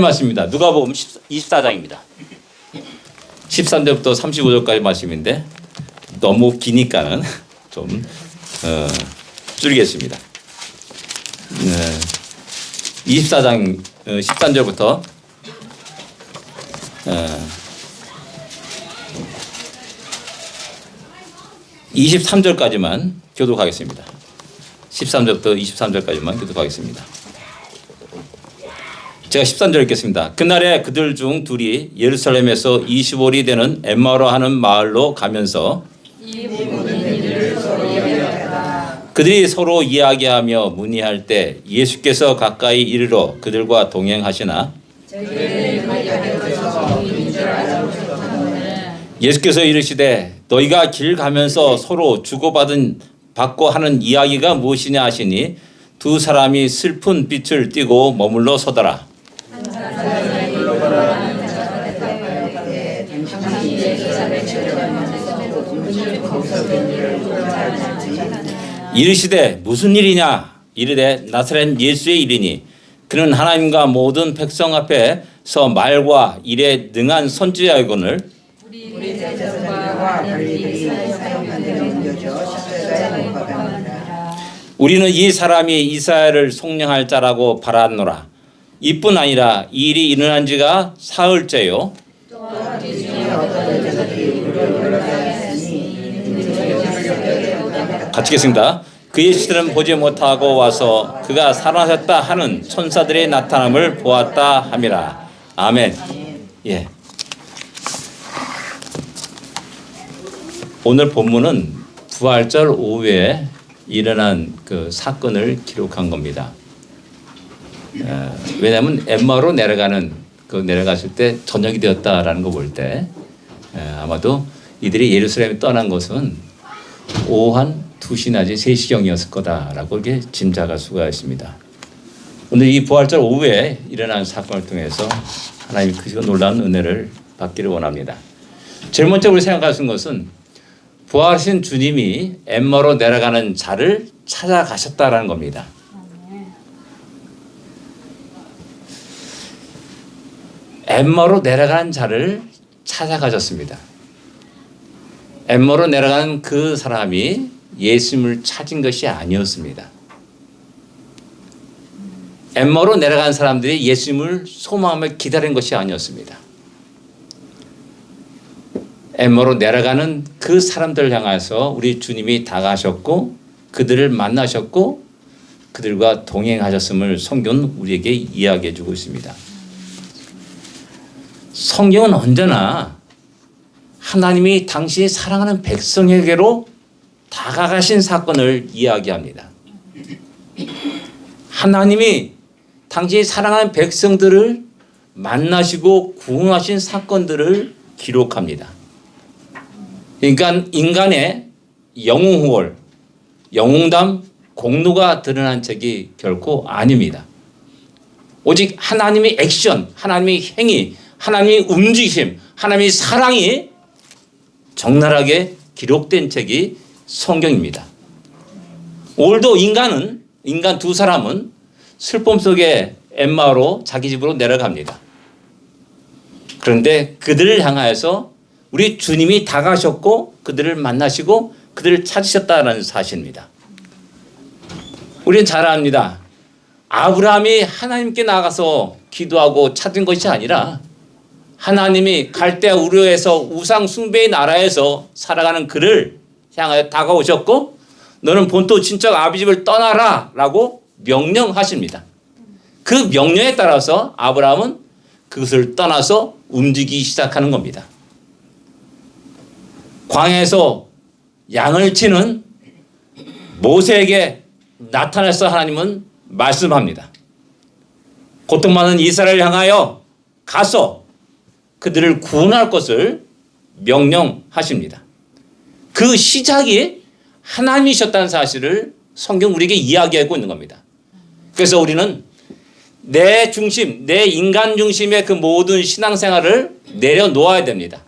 말씀입니다. 누가복음 24장입니다. 13절부터 35절까지 말씀인데 너무 기니까는 좀 줄이겠습니다. 24장 13절부터 23절까지만 교독하겠습니다. 13절부터 23절까지만 교독하겠습니다. 제가 13절 읽겠습니다. 그날에 그들 중 둘이 예루살렘에서 20올이 되는 엠마오라 하는 마을로 가면서 그들이 서로 이야기하며 문의할 때 예수께서 가까이 이르러 그들과 동행하시나 예수께서 이르시되 너희가 길 가면서 서로 주고받고 하는 이야기가 무엇이냐 하시니 두 사람이 슬픈 빛을 띠고 머물러 서더라. 이르시되 무슨 일이냐 이르되 나사렛 예수의 일이니 그는 하나님과 모든 백성 앞에서 말과 일에 능한 선지자이거늘 우리는 이 사람이 이스라엘을 속량할 자라고 바랐노라. 이뿐 아니라 이 일이 일어난 지가 사흘째요. 같이 읽겠습니다. 그의 시들은 보지 못하고 와서 그가 살아나셨다 하는 천사들의 나타남을 보았다 함이라. 아멘. 예. 오늘 본문은 부활절 오후에 일어난 그 사건을 기록한 겁니다. 왜냐하면 엠마오로 내려갔을 때 저녁이 되었다라는 거 볼 때 아마도 이들이 예루살렘에 떠난 것은 오후 한 2시 내지 3시경이었을 거다라고 이렇게 짐작할 수가 있습니다. 오늘 이 부활절 오후에 일어난 사건을 통해서 하나님이 크시고 놀라운 은혜를 받기를 원합니다. 제일 먼저 우리 생각할 수 있는 것은 부활하신 주님이 엠마오로 내려가는 자를 찾아가셨다라는 겁니다. 엠마오로 내려가는 자를 찾아가셨습니다. 엠마오로 내려가는 그 사람이 예수님을 찾은 것이 아니었습니다. 엠마오로 내려간 사람들이 예수님을 소망하며 기다린 것이 아니었습니다. 엠마오로 내려가는 그 사람들을 향해서 우리 주님이 다가가셨고 그들을 만나셨고 그들과 동행하셨음을 성경은 우리에게 이야기해 주고 있습니다. 성경은 언제나 하나님이 당신이 사랑하는 백성에게로 다가가신 사건을 이야기합니다. 하나님이 당신이 사랑하는 백성들을 만나시고 구원하신 사건들을 기록합니다. 그러니까 인간의 영웅호월, 영웅담, 공로가 드러난 책이 결코 아닙니다. 오직 하나님의 액션, 하나님의 행위, 하나님의 움직임, 하나님의 사랑이 적나라하게 기록된 책이 성경입니다. 오늘도 인간 두 사람은 슬픔 속에 엠마오로 자기 집으로 내려갑니다. 그런데 그들을 향하여서 우리 주님이 다가가셨고 그들을 만나시고 그들을 찾으셨다는 사실입니다. 우리는 잘 압니다. 아브라함이 하나님께 나가서 기도하고 찾은 것이 아니라 하나님이 갈대아 우르에서 우상 숭배의 나라에서 살아가는 그를 향하여 다가오셨고 너는 본토 친척 아비 집을 떠나라 라고 명령하십니다. 그 명령에 따라서 아브라함은 그것을 떠나서 움직이기 시작하는 겁니다. 광야에서 양을 치는 모세에게 나타나서 하나님은 말씀합니다. 고통받는 이스라엘을 향하여 가서 그들을 구원할 것을 명령하십니다. 그 시작이 하나님이셨다는 사실을 성경 우리에게 이야기하고 있는 겁니다. 그래서 우리는 내 중심, 내 인간 중심의 그 모든 신앙생활을 내려놓아야 됩니다.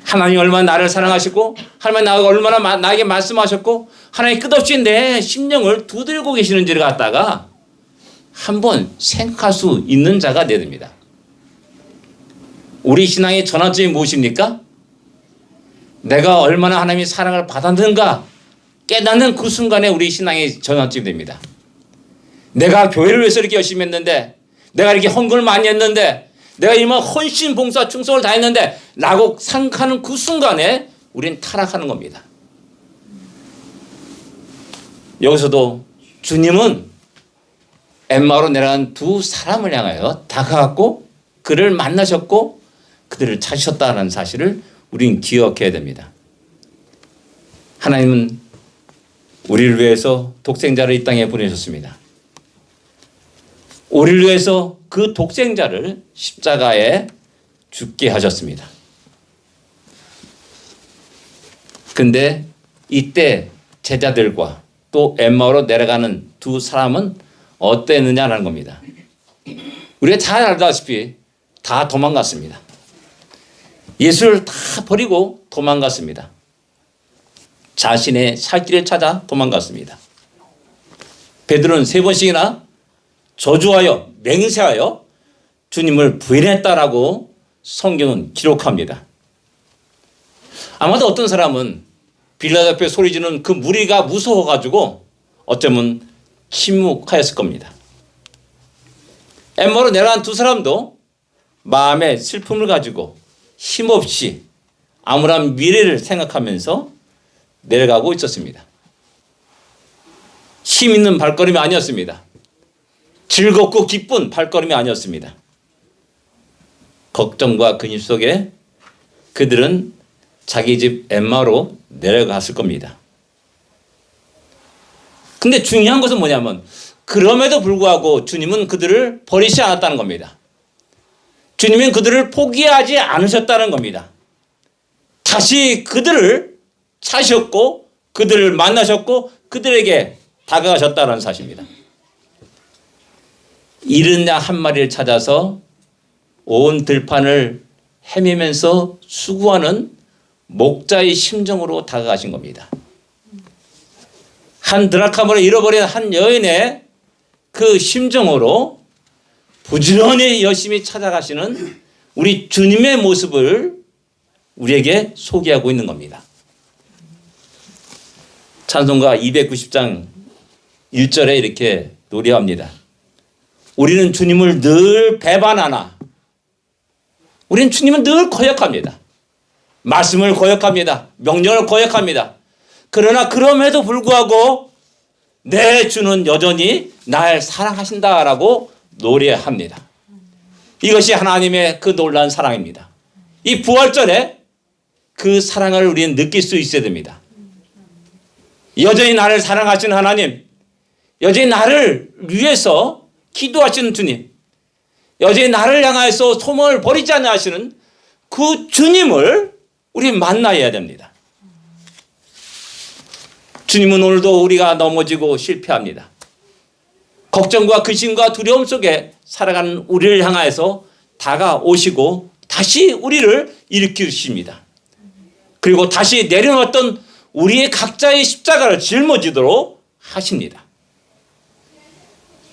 하나님이 얼마나 나를 사랑하시고 하나님이 얼마나 나에게 말씀하셨고 하나님이 끝없이 내 심령을 두들고 계시는지를 갖다가 한번 생각할 수 있는 자가 되어야 됩니다. 우리 신앙의 전환점이 무엇입니까? 내가 얼마나 하나님의 사랑을 받았는가 깨닫는 그 순간에 우리 신앙의 전환점이 됩니다. 내가 교회를 위해서 이렇게 열심히 했는데, 내가 이렇게 헌금을 많이 했는데, 내가 이만 헌신, 봉사, 충성을 다 했는데 라고 생각하는 그 순간에 우리는 타락하는 겁니다. 여기서도 주님은 엠마오로 내려간 두 사람을 향하여 다가갔고 그를 만나셨고 그들을 찾으셨다는 사실을 우리는 기억해야 됩니다. 하나님은 우리를 위해서 독생자를 이 땅에 보내셨습니다. 우리를 위해서 그 독생자를 십자가에 죽게 하셨습니다. 근데 이때 제자들과 또 엠마오로 내려가는 두 사람은 어땠느냐라는 겁니다. 우리가 잘 알다시피 다 도망갔습니다. 예수를 다 버리고 도망갔습니다. 자신의 살 길을 찾아 도망갔습니다. 베드로는 3번씩이나 저주하여 맹세하여 주님을 부인했다라고 성경은 기록합니다. 아마도 어떤 사람은 빌라도 앞에 소리지는 그 무리가 무서워가지고 어쩌면 침묵하였을 겁니다. 엠마오로 내려간 두 사람도 마음의 슬픔을 가지고 힘없이 암울한 미래를 생각하면서 내려가고 있었습니다. 힘 있는 발걸음이 아니었습니다. 즐겁고 기쁜 발걸음이 아니었습니다. 걱정과 근심 속에 그들은 자기 집 엠마오로 내려갔을 겁니다. 근데 중요한 것은 뭐냐면 그럼에도 불구하고 주님은 그들을 버리지 않았다는 겁니다. 주님은 그들을 포기하지 않으셨다는 겁니다. 다시 그들을 찾으셨고 그들을 만나셨고 그들에게 다가가셨다는 사실입니다. 잃은 양 한 마리를 찾아서 온 들판을 헤매면서 수고하는 목자의 심정으로 다가가신 겁니다. 한 드라카마를 잃어버린 한 여인의 그 심정으로 부지런히 열심히 찾아가시는 우리 주님의 모습을 우리에게 소개하고 있는 겁니다. 찬송가 290장 1절에 이렇게 노래합니다. 우리는 주님을 늘 배반하나 우리는 주님은 늘 거역합니다. 말씀을 거역합니다. 명령을 거역합니다. 그러나 그럼에도 불구하고 내 주는 여전히 날 사랑하신다라고 노래합니다. 이것이 하나님의 그 놀라운 사랑입니다. 이 부활절에 그 사랑을 우리는 느낄 수 있어야 됩니다. 여전히 나를 사랑하시는 하나님, 여전히 나를 위해서 기도하시는 주님, 여전히 나를 향하여서 소망을 버리지 않아 하시는 그 주님을 우리 만나야 됩니다. 주님은 오늘도 우리가 넘어지고 실패합니다. 걱정과 근심과 두려움 속에 살아가는 우리를 향하여서 다가오시고 다시 우리를 일으키십니다. 그리고 다시 내려놓았던 우리의 각자의 십자가를 짊어지도록 하십니다.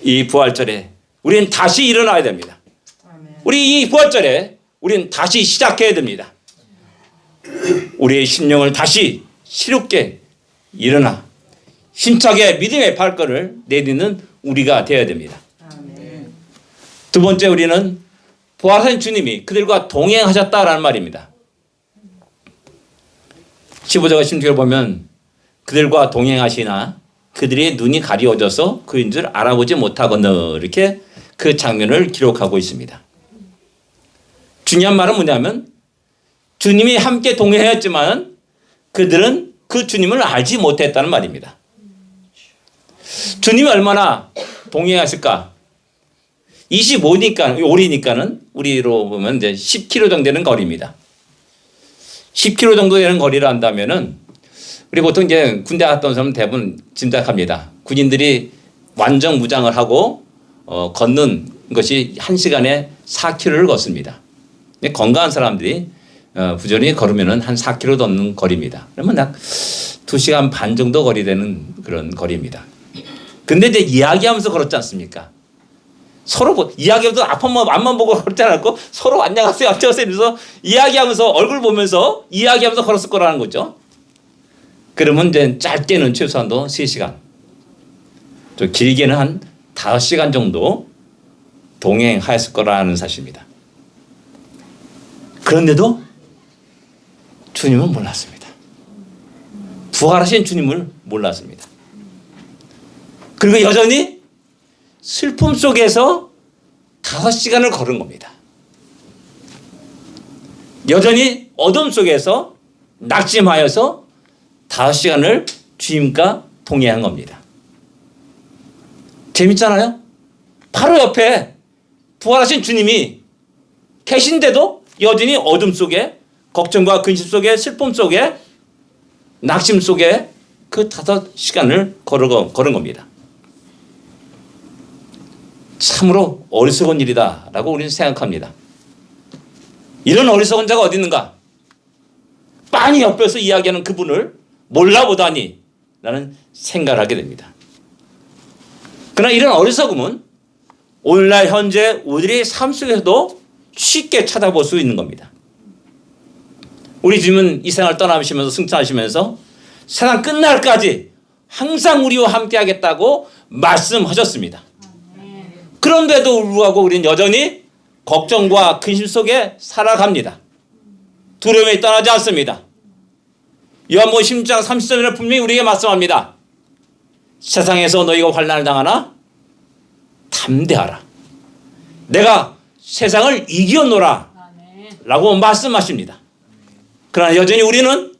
이 부활절에 우리는 다시 일어나야 됩니다. 우리 이 부활절에 우리는 다시 시작해야 됩니다. 우리의 심령을 다시 새롭게 일어나 힘차게 믿음의 발걸음을 내딛는 우리가 되어야 됩니다. 두 번째, 우리는 부활하신 주님이 그들과 동행하셨다라는 말입니다. 15절과 16절 보면 그들과 동행하시나 그들의 눈이 가리워져서 그인 줄 알아보지 못하거늘 이렇게 그 장면을 기록하고 있습니다. 중요한 말은 뭐냐면 주님이 함께 동행했지만 그들은 그 주님을 알지 못했다는 말입니다. 주님이 얼마나 동행하실까? 25니까, 오리니까는 우리로 보면 이제 10km 정도 되는 거리입니다. 10km 정도 되는 거리를 한다면은 우리 보통 이제 군대 갔다 온 사람은 대부분 짐작합니다. 군인들이 완전 무장을 하고 걷는 것이 1시간에 4km를 걷습니다. 건강한 사람들이 부지런히 걸으면은 한 4km 걷는 거리입니다. 그러면 약 2시간 반 정도 거리 되는 그런 거리입니다. 근데 이제 이야기하면서 걸었지 않습니까? 서로 이야기해도 앞만 보고 그러지 않았고 서로 안녕하세요 안녕하세요 이러면서 이야기하면서 얼굴 보면서 이야기하면서 걸었을 거라는 거죠. 그러면 이제 짧게는 최소한도 3시간, 좀 길게는 한 5시간 정도 동행하였을 거라는 사실입니다. 그런데도 주님은 몰랐습니다. 부활하신 주님을 몰랐습니다. 그리고 여전히 슬픔 속에서 5시간을 걸은 겁니다. 여전히 어둠 속에서 낙심하여서 5시간을 주님과 동행한 겁니다. 재밌잖아요? 바로 옆에 부활하신 주님이 계신데도 여전히 어둠 속에, 걱정과 근심 속에, 슬픔 속에, 낙심 속에 그 5시간을 걸은 겁니다. 참으로 어리석은 일이다라고 우리는 생각합니다. 이런 어리석은 자가 어디 있는가? 빤히 옆에서 이야기하는 그분을 몰라보다니 라는 생각을 하게 됩니다. 그러나 이런 어리석음은 오늘날 현재 우리의 삶 속에서도 쉽게 찾아볼 수 있는 겁니다. 우리 주님은 이 세상을 떠나시면서 승천하시면서 세상 끝날까지 항상 우리와 함께 하겠다고 말씀하셨습니다. 그런데도 불구하고 우리는 여전히 걱정과 근심 속에 살아갑니다. 두려움에 떠나지 않습니다. 요한복음 16장 30절에 분명히 우리에게 말씀합니다. 세상에서 너희가 환난을 당하나 담대하라. 내가 세상을 이겼노라 라고 말씀하십니다. 그러나 여전히 우리는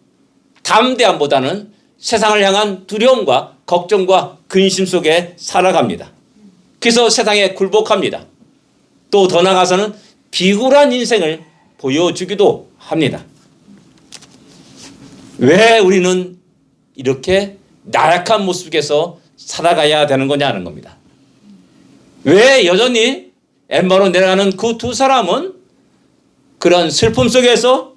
담대함보다는 세상을 향한 두려움과 걱정과 근심 속에 살아갑니다. 그래서 세상에 굴복합니다. 또 더 나아가서는 비굴한 인생을 보여주기도 합니다. 왜 우리는 이렇게 나약한 모습 속에서 살아가야 되는 거냐는 겁니다. 왜 여전히 엠마로 내려가는 그 두 사람은 그런 슬픔 속에서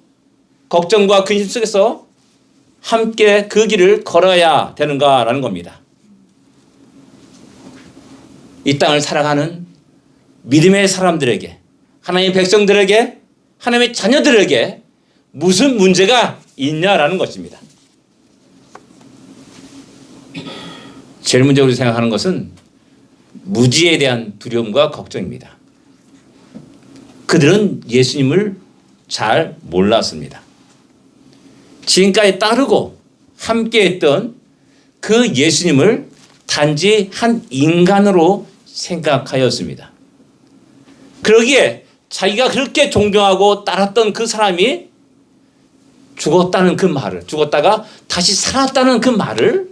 걱정과 근심 속에서 함께 그 길을 걸어야 되는가라는 겁니다. 이 땅을 살아가는 믿음의 사람들에게, 하나님의 백성들에게, 하나님의 자녀들에게 무슨 문제가 있냐라는 것입니다. 제일 먼저 우리 생각하는 것은 무지에 대한 두려움과 걱정입니다. 그들은 예수님을 잘 몰랐습니다. 지금까지 따르고 함께했던 그 예수님을 단지 한 인간으로 생각하였습니다. 그러기에 자기가 그렇게 존경하고 따랐던 그 사람이 죽었다는 그 말을, 죽었다가 다시 살았다는 그 말을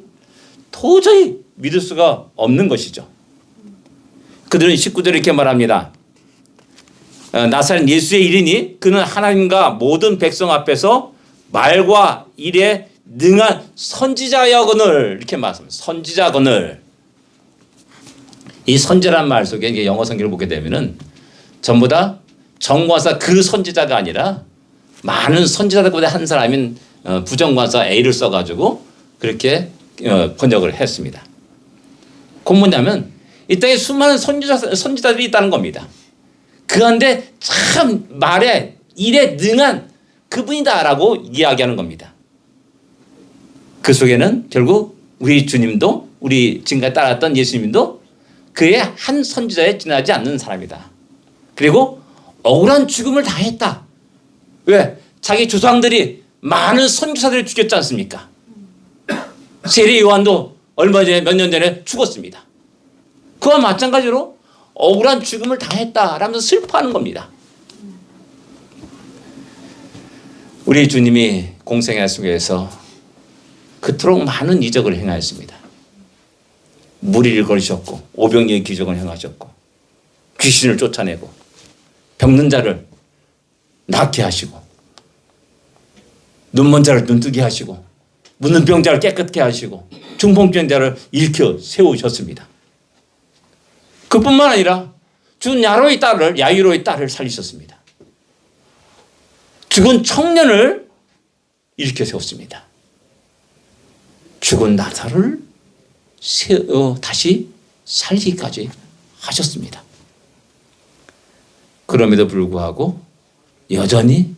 도저히 믿을 수가 없는 것이죠. 그들은 19절에 이렇게 말합니다. 나사렛 예수의 이르니 그는 하나님과 모든 백성 앞에서 말과 일에 능한 선지자여거늘, 이렇게 말씀합니다. 선지자거늘. 이 선지라는 말 속에 영어 성경을 보게 되면은 전부 다 정관사 그 선지자가 아니라 많은 선지자들보다 한 사람인 부정관사 A를 써가지고 그렇게 번역을 했습니다. 그건 뭐냐면 이 땅에 수많은 선지자들이 있다는 겁니다. 그런데 참 말에 일에 능한 그분이다라고 이야기하는 겁니다. 그 속에는 결국 우리 주님도, 우리 지금까지 따랐던 예수님도 그의 한 선지자에 지나지 않는 사람이다. 그리고 억울한 죽음을 당했다. 왜? 자기 조상들이 많은 선지자들을 죽였지 않습니까? 세례 요한도 얼마 전에, 몇 년 전에 죽었습니다. 그와 마찬가지로 억울한 죽음을 당했다라면서 슬퍼하는 겁니다. 우리 주님이 공생애 속에서 그토록 많은 이적을 행하였습니다. 무리를 걸으셨고 오병이의 기적을 행하셨고 귀신을 쫓아내고 병든 자를 낫게 하시고 눈먼 자를 눈뜨게 하시고 묻는 병자를 깨끗게 하시고 중풍병자를 일으켜 세우셨습니다. 그뿐만 아니라 죽은 야이로의 딸을 살리셨습니다. 죽은 청년을 일으켜 세웠습니다. 죽은 나사를 다시 살리기까지 하셨습니다. 그럼에도 불구하고 여전히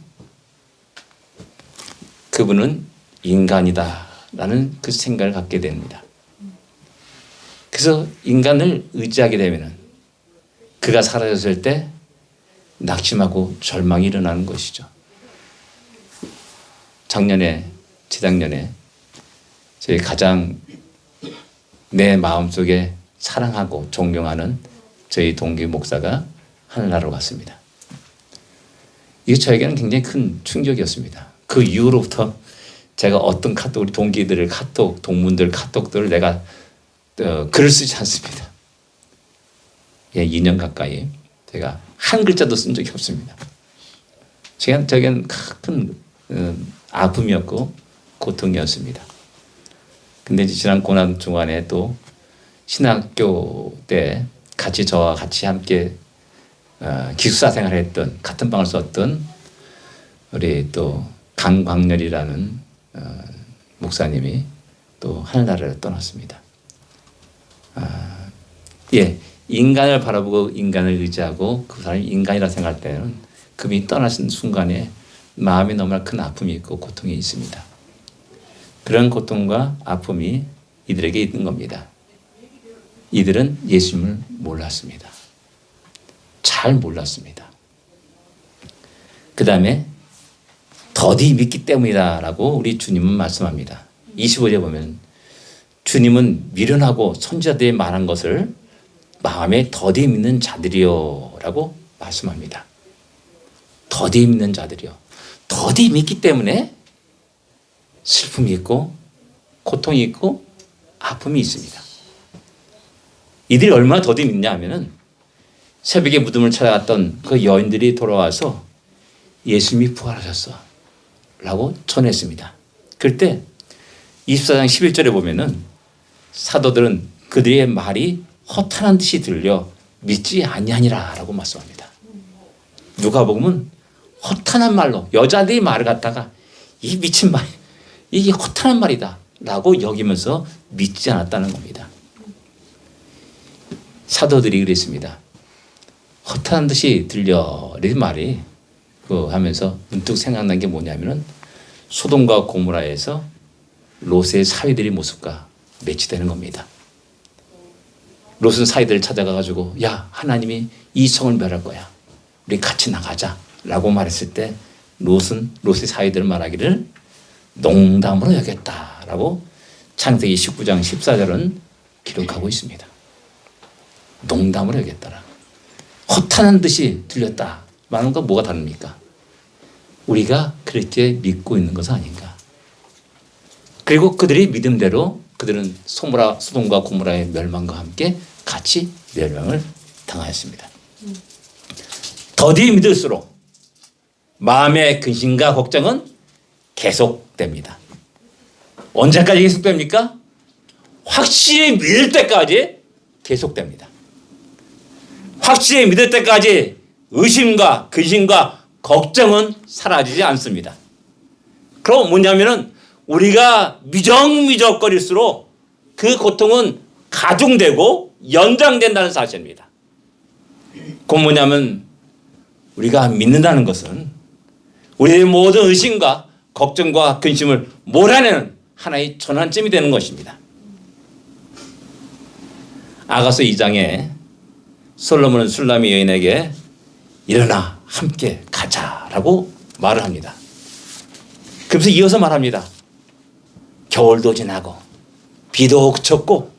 그분은 인간이다라는 그 생각을 갖게 됩니다. 그래서 인간을 의지하게 되면은 그가 사라졌을 때 낙심하고 절망이 일어나는 것이죠. 재작년에 저희 가장 내 마음속에 사랑하고 존경하는 저희 동기 목사가 하늘나라로 갔습니다. 이게 저에게는 굉장히 큰 충격이었습니다. 그 이후로부터 제가 어떤 카톡, 우리 동기들의 카톡, 동문들 카톡들을 내가 글을 쓰지 않습니다. 예, 2년 가까이 제가 한 글자도 쓴 적이 없습니다. 저에게는 큰 아픔이었고 고통이었습니다. 근데 지난 고난 중간에 또 신학교 때 저와 같이 함께 기숙사 생활을 했던, 같은 방을 썼던 우리 또 강광렬이라는 목사님이 또 하늘나라를 떠났습니다. 예, 인간을 바라보고 인간을 의지하고 그 사람이 인간이라 생각할 때는 그분이 떠나신 순간에 마음에 너무나 큰 아픔이 있고 고통이 있습니다. 그런 고통과 아픔이 이들에게 있는 겁니다. 이들은 예수님을 몰랐습니다. 잘 몰랐습니다. 그 다음에 더디 믿기 때문이다라고 우리 주님은 말씀합니다. 25절에 보면 주님은 미련하고 선지자들이 말한 것을 마음에 더디 믿는 자들이요 라고 말씀합니다. 더디 믿는 자들이요. 더디 믿기 때문에 슬픔이 있고 고통이 있고 아픔이 있습니다. 이들이 얼마나 더디 믿냐 하면은 새벽에 무덤을 찾아갔던 그 여인들이 돌아와서 예수님이 부활하셨어 라고 전했습니다. 그럴 때 24장 11절에 보면은 사도들은 그들의 말이 허탄한 듯이 들려 믿지 아니하니라 라고 말씀합니다. 누가복음은 허탄한 말로 여자들이 말을 갖다가 이 미친 말, 이게 허탄한 말이다 라고 여기면서 믿지 않았다는 겁니다. 사도들이 그랬습니다. 허탄한 듯이 들려 이 말이 하면서 문득 생각난 게 뭐냐면은 소돔과 고모라에서 롯의 사위들의 모습과 매치되는 겁니다. 롯은 사위들을 찾아가가지고 야, 하나님이 이 성을 멸할 거야. 우리 같이 나가자 라고 말했을 때 롯의 사위들 말하기를 농담으로 여겼다라고 창세기 19장 14절은 기록하고 있습니다. 농담으로 여겼다라. 허탄한 듯이 들렸다 말하는 건 뭐가 다릅니까? 우리가 그렇게 믿고 있는 것은 아닌가. 그리고 그들이 믿음대로 그들은 소돔과 고모라의 멸망과 함께 같이 멸망을 당하였습니다. 더디 믿을수록 마음의 근심과 걱정은 계속됩니다. 언제까지 계속됩니까? 확실히 믿을 때까지 계속됩니다. 확실히 믿을 때까지 의심과 근심과 걱정은 사라지지 않습니다. 그럼 뭐냐면은 우리가 미적미적거릴수록 그 고통은 가중되고 연장된다는 사실입니다. 그건 뭐냐면 우리가 믿는다는 것은 우리의 모든 의심과 걱정과 근심을 몰아내는 하나의 전환점이 되는 것입니다. 아가서 2장에 솔로몬은 술람이 여인에게 일어나 함께 가자라고 말을 합니다. 그래서 이어서 말합니다. 겨울도 지나고 비도 그쳤고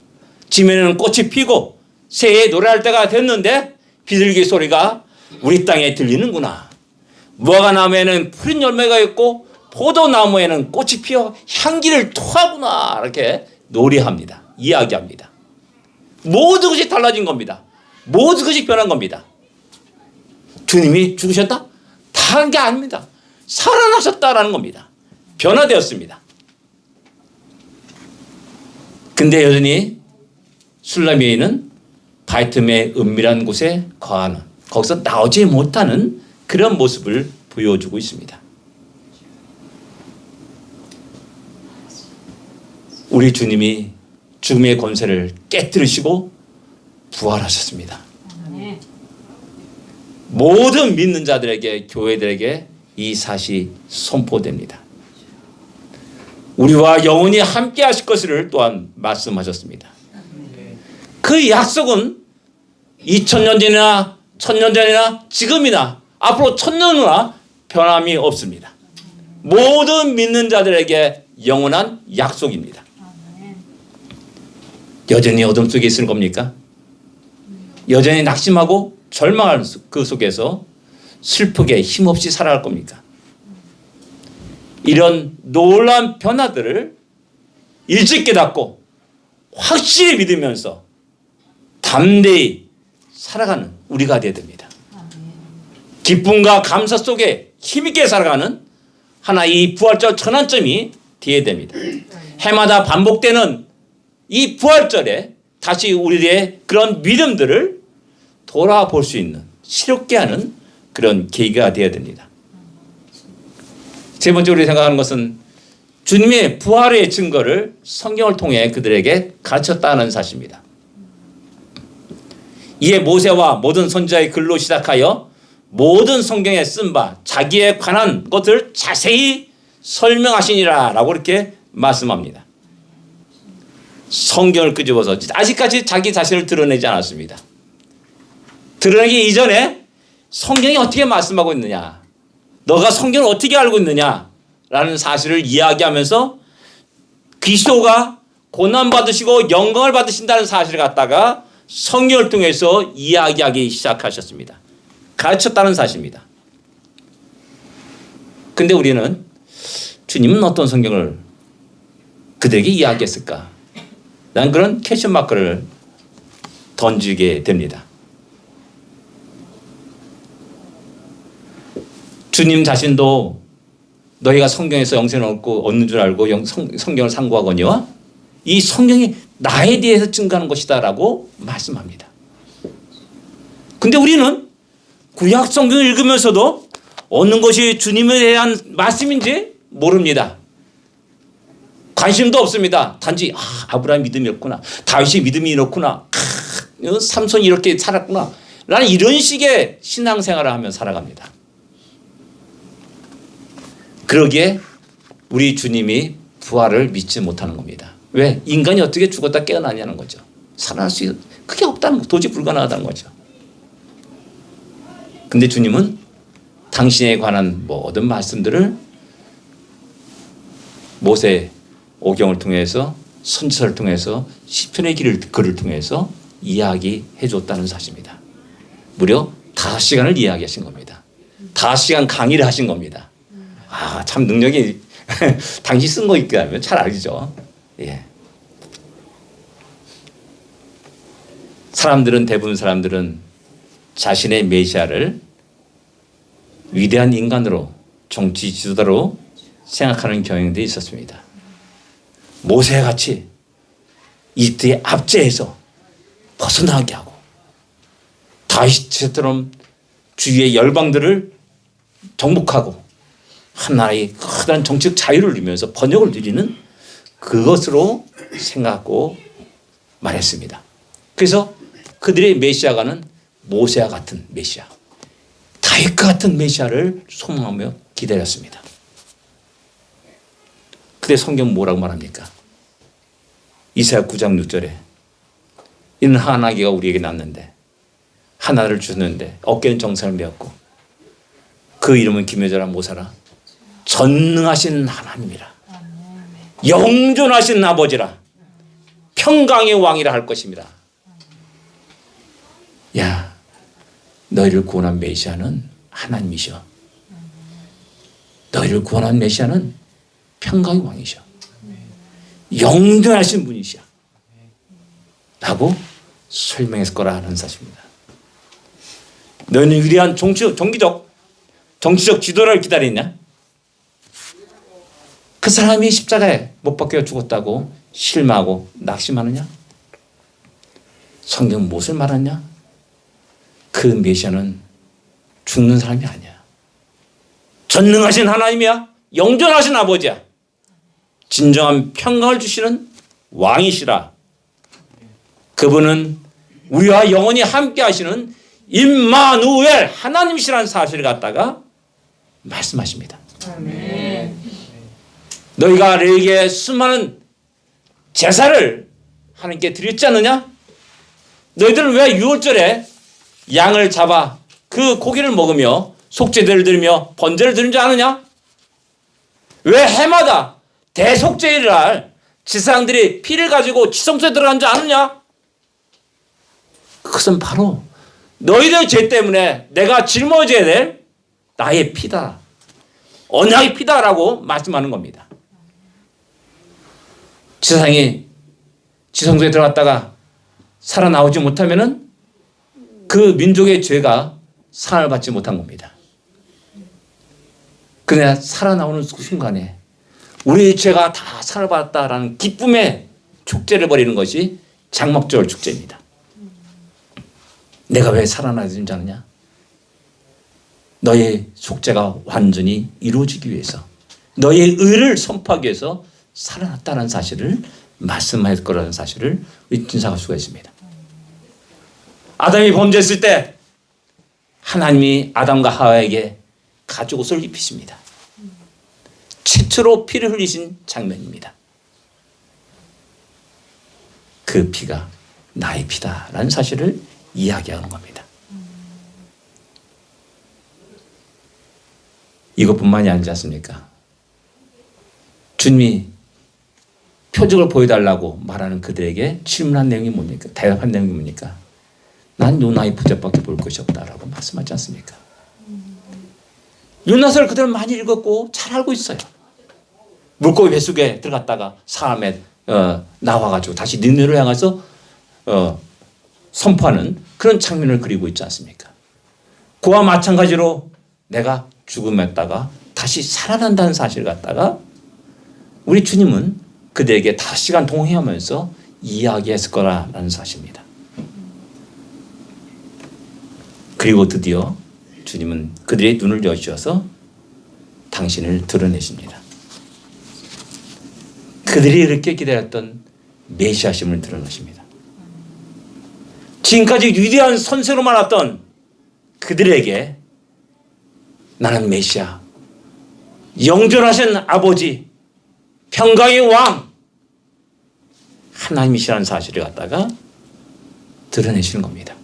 지면에는 꽃이 피고 새해 노래할 때가 됐는데 비둘기 소리가 우리 땅에 들리는구나. 무화과나무에는 푸른 열매가 있고 포도나무에는 꽃이 피어 향기를 토하구나. 이렇게 노래합니다. 이야기합니다. 모든 것이 달라진 겁니다. 모든 것이 변한 겁니다. 주님이 죽으셨다? 다 한 게 아닙니다. 살아나셨다라는 겁니다. 변화되었습니다. 근데 여전히 술람 여인은 바이틈의 은밀한 곳에 거하는, 거기서 나오지 못하는 그런 모습을 보여주고 있습니다. 우리 주님이 죽음의 권세를 깨뜨리시고 부활하셨습니다. 모든 믿는 자들에게, 교회들에게 이 사실이 선포됩니다. 우리와 영원히 함께 하실 것을 또한 말씀하셨습니다. 그 약속은 2000년 전이나 1000년 전이나 지금이나 앞으로 1000년 후나 변함이 없습니다. 모든 믿는 자들에게 영원한 약속입니다. 여전히 어둠 속에 있을 겁니까? 여전히 낙심하고 절망할 그 속에서 슬프게 힘없이 살아갈 겁니까? 이런 놀라운 변화들을 일찍 깨닫고 확실히 믿으면서 담대히 살아가는 우리가 되어야 됩니다. 기쁨과 감사 속에 힘있게 살아가는 하나의 부활절 전환점이 되어야 됩니다. 해마다 반복되는 이 부활절에 다시 우리의 그런 믿음들을 돌아볼 수 있는, 새롭게 하는 그런 계기가 되어야 됩니다. 세 번째로 생각하는 것은 주님의 부활의 증거를 성경을 통해 그들에게 가르쳤다는 사실입니다. 이에 모세와 모든 선지자의 글로 시작하여 모든 성경에 쓴 바 자기에 관한 것을 자세히 설명하시니라 라고 이렇게 말씀합니다. 성경을 끄집어서 아직까지 자기 자신을 드러내지 않았습니다. 드러내기 이전에 성경이 어떻게 말씀하고 있느냐, 너가 성경을 어떻게 알고 있느냐 라는 사실을 이야기하면서 그리스도가 고난받으시고 영광을 받으신다는 사실을 갖다가 성경을 통해서 이야기하기 시작하셨습니다. 가르쳤다는 사실입니다. 근데 우리는 주님은 어떤 성경을 그들에게 이야기했을까? 난 그런 퀘스천 마크를 던지게 됩니다. 주님 자신도 너희가 성경에서 영생을 얻는 줄 알고 성경을 상고하거니와 이 성경이 나에 대해서 증거하는 것이다 라고 말씀합니다. 근데 우리는 구약 성경을 읽으면서도 얻는 것이 주님에 대한 말씀인지 모릅니다. 관심도 없습니다. 단지 아브라함 믿음이 이렇구나, 다윗이 믿음이 이렇구나, 삼손이 이렇게 살았구나 라는 이런 식의 신앙생활을 하며 살아갑니다. 그러기에 우리 주님이 부활을 믿지 못하는 겁니다. 왜? 인간이 어떻게 죽었다 깨어나냐는 거죠. 살아날 수 그게 없다는 거, 도저히 불가능하다는 거죠. 근데 주님은 당신에 관한 모든 말씀들을 모세 오경을 통해서, 선지서를 통해서, 시편의 글을 통해서 이야기해 줬다는 사실입니다. 무려 5시간을 이야기하신 겁니다. 5시간 강의를 하신 겁니다. 참 능력이 당신 쓴 거 있게 하면 잘 알죠. 예. 대부분 사람들은 자신의 메시아를 위대한 인간으로, 정치 지도자로 생각하는 경향들이 있었습니다. 모세같이 이집트의 압제에서 벗어나게 하고 다윗처럼 주위의 열방들을 정복하고 하나의 커다란 정치적 자유를 누리면서 번영을 누리는 그것으로 생각하고 말했습니다. 그래서 그들의 메시아가는 모세와 같은 메시아, 다윗과 같은 메시아를 소망하며 기다렸습니다. 근데 성경 뭐라고 말합니까? 이사야 9장 6절에 이는 한 아기가 우리에게 낳는데 하나를 주는데 어깨는 정사를 메었고 그 이름은 기묘자라 모사라 전능하신 하나님이라 영존하신 아버지라 평강의 왕이라 할 것입니다. 야, 너희를 구원한 메시아는 하나님이셔. 너희를 구원한 메시아는 평강의 왕이셔. 영존하신 분이셔. 라고 설명했을 거라는 사실입니다. 너희는 위대한 정치적 지도자를 기다리냐? 그 사람이 십자가에 못 박혀 죽었다고 실망하고 낙심하느냐? 성경은 무엇을 말하냐? 그 메시아는 죽는 사람이 아니야. 전능하신 하나님이야. 영존하신 아버지야. 진정한 평강을 주시는 왕이시라. 그분은 우리와 영원히 함께 하시는 임마누엘 하나님이시라는 사실을 갖다가 말씀하십니다. 아멘. 너희가 내게 수많은 제사를 하나님께 드렸지 않느냐? 너희들은 왜 유월절에 양을 잡아 그 고기를 먹으며 속죄제를 드리며 번제를 드린 줄 아느냐? 왜 해마다 대속죄일날 지상들이 피를 가지고 지성소에 들어간 줄 아느냐? 그것은 바로 너희들 죄 때문에 내가 짊어져야 될 나의 피다. 언약의 피다라고 말씀하는 겁니다. 지상이 지성소에 들어갔다가 살아나오지 못하면은 그 민족의 죄가 사함을 받지 못한 겁니다. 그러나 살아나오는 순간에 우리의 죄가 다 사함을 받았다라는 기쁨의 축제를 벌이는 것이 장막절 축제입니다. 내가 왜 살아나야 되는지 아느냐? 너의 속죄가 완전히 이루어지기 위해서, 너의 의를 선포하기 위해서 살아났다는 사실을 말씀할 거라는 사실을 인정할 수가 있습니다. 아담이 범죄했을 때 하나님이 아담과 하와에게 가죽옷을 입히십니다. 최초로 피를 흘리신 장면입니다. 그 피가 나의 피다라는 사실을 이야기하는 겁니다. 이것뿐만이 아니지 않습니까? 주님이 표적을 보여달라고 말하는 그들에게 질문한 내용이 뭡니까? 대답한 내용이 뭡니까? 난 요나의 부적밖에 볼 것이 없다라고 말씀하지 않습니까? 요나서를 그들은 많이 읽었고 잘 알고 있어요. 물고기 뱃속에 들어갔다가 사람에 나와가지고 다시 니느웨로 향해서 선포하는 그런 장면을 그리고 있지 않습니까? 그와 마찬가지로 내가 죽음했다가 다시 살아난다는 사실을 갖다가 우리 주님은 그들에게 5시간 동행하면서 이야기했을 거라는 사실입니다. 그리고 드디어 주님은 그들의 눈을 여주셔서 당신을 드러내십니다. 그들이 이렇게 기다렸던 메시아심을 드러내십니다. 지금까지 위대한 선세로만 왔던 그들에게 나는 메시아, 영존하신 아버지, 평강의 왕, 하나님이시라는 사실을 갖다가 드러내시는 겁니다.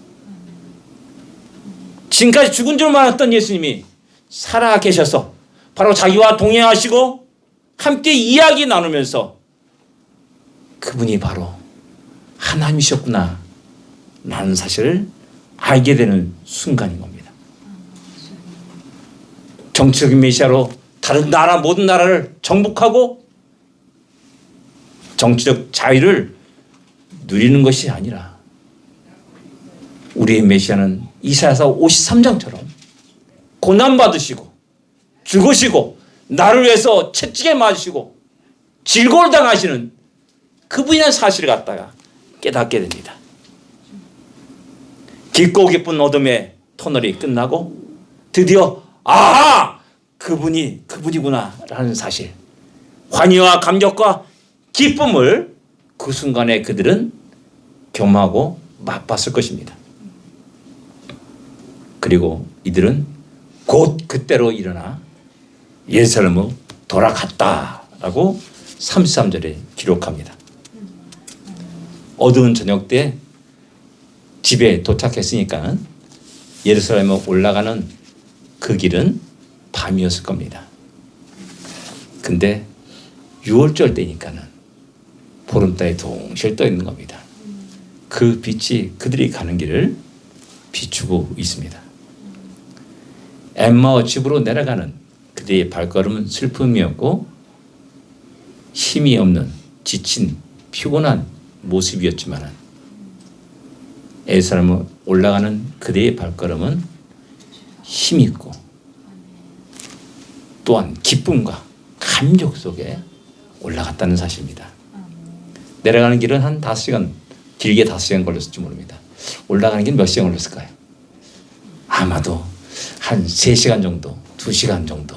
지금까지 죽은 줄만 알았던 예수님이 살아 계셔서 바로 자기와 동행하시고 함께 이야기 나누면서 그분이 바로 하나님이셨구나 라는 사실을 알게 되는 순간인 겁니다. 정치적인 메시아로 다른 나라 모든 나라를 정복하고 정치적 자유를 누리는 것이 아니라 우리의 메시아는 이사야서 53장처럼 고난받으시고 죽으시고 나를 위해서 채찍에 맞으시고 질고를 당하시는 그분이라는 사실을 갖다가 깨닫게 됩니다. 깊고 깊은 어둠의 터널이 끝나고 드디어 아하! 그분이구나 라는 사실, 환희와 감격과 기쁨을 그 순간에 그들은 경험하고 맛봤을 것입니다. 그리고 이들은 곧 그때로 일어나 예루살렘으로 돌아갔다라고 33절에 기록합니다. 어두운 저녁 때 집에 도착했으니까 예루살렘으로 올라가는 그 길은 밤이었을 겁니다. 근데 6월절 때니까는 보름달이 동시에 떠 있는 겁니다. 그 빛이 그들이 가는 길을 비추고 있습니다. 엠마오 집으로 내려가는 그들의 발걸음은 슬픔이었고 힘이 없는 지친 피곤한 모습이었지만 예루살렘으로 올라가는 그들의 발걸음은 힘이 있고 또한 기쁨과 감격 속에 올라갔다는 사실입니다. 내려가는 길은 한 5시간, 길게 5시간 걸렸을지 모릅니다. 올라가는 길은 몇 시간 걸렸을까요? 아마도 한 3시간 정도, 2시간 정도,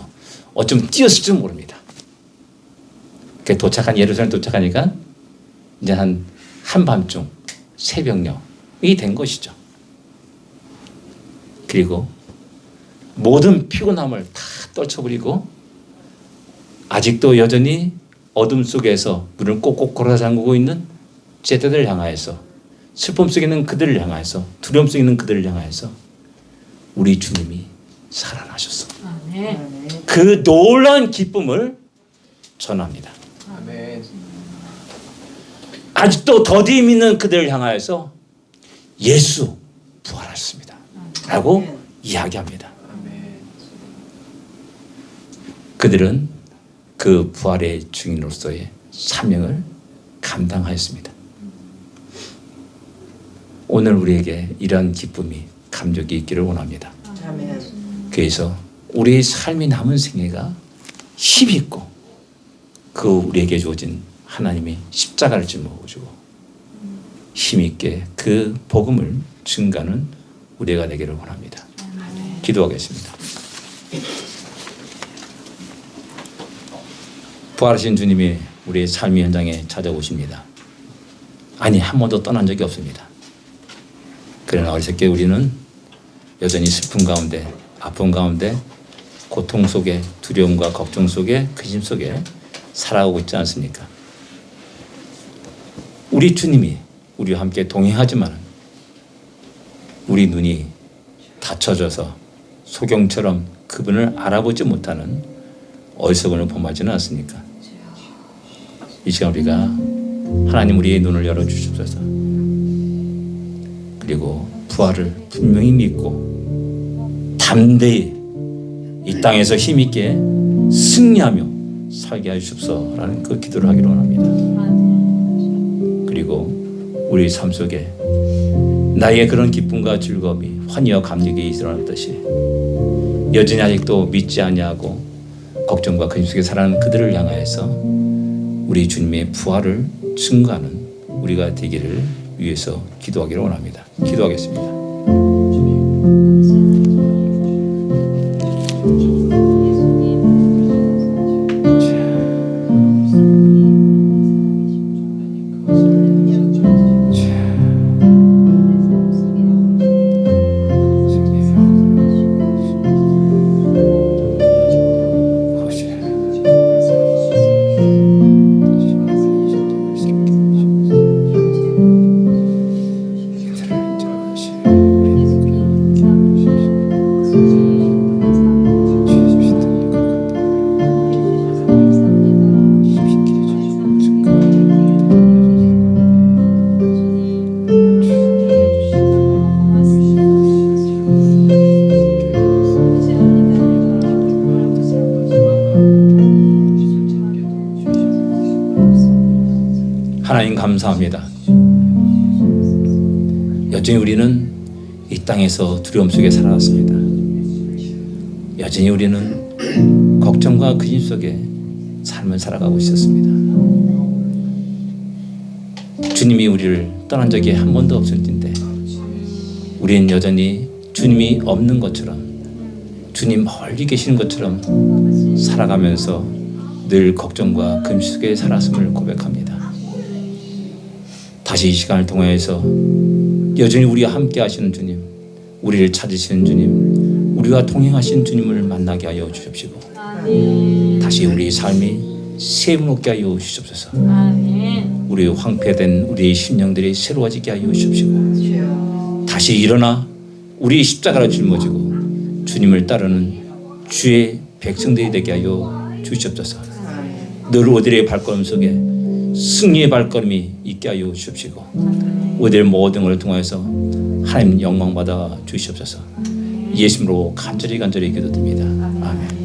어쩜 뛰었을지 모릅니다. 예루살렘 도착하니까 이제 한밤중 새벽녘이 된 것이죠. 그리고 모든 피곤함을 다 떨쳐버리고 아직도 여전히 어둠 속에서 문을 꼭꼭 걸어 잠그고 있는 제자들을 향하여서, 슬픔 속에 있는 그들을 향하여서, 두려움 속에 있는 그들을 향하여서 우리 주님이 살아나셨어. 그 놀라운 기쁨을 전합니다. 아직도 더디 믿는 그들을 향하여서 예수 부활하셨습니다 라고 이야기합니다. 그들은 그 부활의 증인으로서의 사명을 감당하였습니다. 오늘 우리에게 이러한 기쁨이, 감격이 있기를 원합니다. 그래서 우리의 삶이 남은 생애가 힘있고 그 우리에게 주어진 하나님이 십자가를 짊어지고 힘있게 그 복음을 증가하는 우리가 되기를 원합니다. 기도하겠습니다. 부활하신 주님이 우리의 삶의 현장에 찾아오십니다. 아니, 한 번도 떠난 적이 없습니다. 그러나 어리석게 우리는 여전히 슬픔 가운데, 아픔 가운데, 고통 속에, 두려움과 걱정 속에, 근심 속에 살아가고 있지 않습니까? 우리 주님이 우리와 함께 동행하지만 우리 눈이 닫혀져서 소경처럼 그분을 알아보지 못하는 어리석음을 범하지는 않습니까? 이 시간 우리가 하나님 우리의 눈을 열어주십소서. 그리고 부활을 분명히 믿고 담대히 이 땅에서 힘있게 승리하며 살게 하시옵소서라는 그 기도를 하기로 합니다. 그리고 우리 삶 속에 나의 그런 기쁨과 즐거움이 환희와 감격이 일어났듯이 여전히 아직도 믿지 아니하고 걱정과 근심 속에 살아가는 그들을 향하여서 우리 주님의 부활을 증거하는 우리가 되기를 위해서 기도하기를 원합니다. 기도하겠습니다. 하나님 감사합니다. 여전히 우리는 이 땅에서 두려움 속에 살아왔습니다. 여전히 우리는 걱정과 근심 속에 삶을 살아가고 있었습니다. 주님이 우리를 떠난 적이 한 번도 없을 텐데 우리는 여전히 주님이 없는 것처럼, 주님 멀리 계시는 것처럼 살아가면서 늘 걱정과 근심 속에 살았음을 고백합니다. 다시 이 시간을 통해서 여전히 우리와 함께 하시는 주님, 우리를 찾으시는 주님, 우리와 동행하시는 주님을 만나게 하여 주십시고 다시 우리의 삶이 세무롭게 하여 주십소서. 우리 황폐된 우리의 심령들이 새로워지게 하여 주십시고 다시 일어나 우리 십자가를 짊어지고 주님을 따르는 주의 백성들이 되게 하여 주시옵소서. 늘 우리의 발걸음 속에 승리의 발걸음이 있게 하여 주십시고 우리의 모든 것을 통해서 하나님 영광 받아 주시옵소서. 예수님으로 간절히 기도드립니다. 아멘.